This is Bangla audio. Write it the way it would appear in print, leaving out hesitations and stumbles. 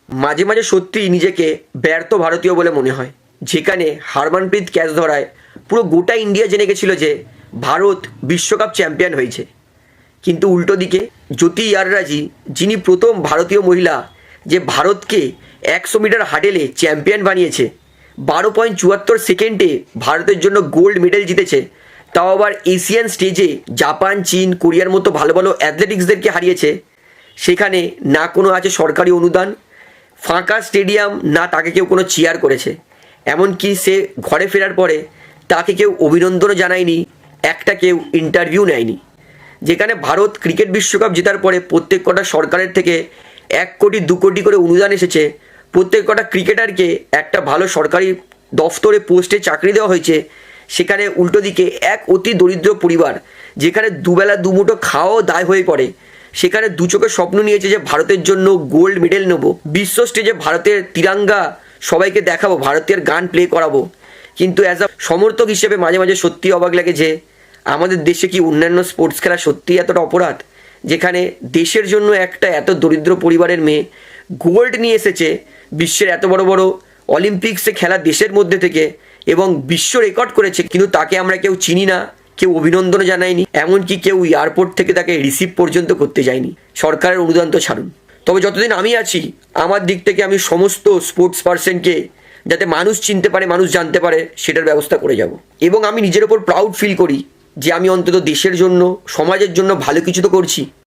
মাঝে মাঝে সত্যিই নিজেকে ব্যর্থ ভারতীয় বলে মনে হয়, যেখানে হারমানপ্রীত ক্যাচ ধরায় পুরো গোটা ইন্ডিয়া জেনে গেছিল যে ভারত বিশ্বকাপ চ্যাম্পিয়ন হয়েছে। কিন্তু উল্টো দিকে জ্যোতি ইয়াররাজি, যিনি প্রথম ভারতীয় মহিলা যে ভারতকে 100 মিটার হাডেলে চ্যাম্পিয়ন বানিয়েছে, 12.74 সেকেন্ডে ভারতের জন্য গোল্ড মেডেল জিতেছে, তাও আবার এশিয়ান স্টেজে জাপান, চীন, কোরিয়ার মতো ভালো ভালো অ্যাথলেটিক্সদেরকে হারিয়েছে। সেখানে না কোনো আছে সরকারি অনুদান, ফাঁকা স্টেডিয়াম, না তাকে কেউ কোনো চিয়ার করেছে। এমনকি সে ঘরে ফেরার পরে তাকে কেউ অভিনন্দনও জানায়নি, একটা কেউ ইন্টারভিউ নেয়নি। যেখানে ভারত ক্রিকেট বিশ্বকাপ জেতার পরে প্রত্যেক কটা সরকারের থেকে 1 কোটি 2 কোটি করে অনুদান এসেছে, প্রত্যেক কটা ক্রিকেটারকে একটা ভালো সরকারি দফতরে পোস্টে চাকরি দেওয়া হয়েছে, সেখানে উল্টো দিকে এক অতি দরিদ্র পরিবার, যেখানে দুবেলা দুমুঠো খাওয়াও দায় হয়ে পড়ে, সেখানে দু চোখে স্বপ্ন নিয়েছে যে ভারতের জন্য গোল্ড মেডেল নেব, বিশ্ব স্টেজে ভারতের তিরঙ্গা সবাইকে দেখাবো, ভারতের গান প্লে করাবো। কিন্তু অ্যাজ আ সমর্থক হিসেবে মাঝে মাঝে সত্যি অবাক লাগে যে আমাদের দেশে কি অন্যান্য স্পোর্টস খেলা সত্যিই এতটা অপরাধ, যেখানে দেশের জন্য একটা এত দরিদ্র পরিবারের মেয়ে গোল্ড নিয়ে এসেছে বিশ্বের এত বড় বড় অলিম্পিক্সে খেলা দেশের মধ্যে থেকে, এবং বিশ্ব রেকর্ড করেছে, কিন্তু তাকে আমরা কেউ চিনি না, কেউ অভিনন্দনও জানায়নি, এমনকি কেউ এয়ারপোর্ট থেকে তাকে রিসিভ পর্যন্ত করতে যায়নি। সরকারের অনুদান তো ছাড়ুন। তবে যতদিন আমি আছি, আমার দিক থেকে আমি সমস্ত স্পোর্টস পার্সনকে যাতে মানুষ চিনতে পারে, মানুষ জানতে পারে, সেটার ব্যবস্থা করে যাব। এবং আমি নিজের ওপর প্রাউড ফিল করি যে আমি অন্তত দেশের জন্য, সমাজের জন্য ভালো কিছু তো করছি।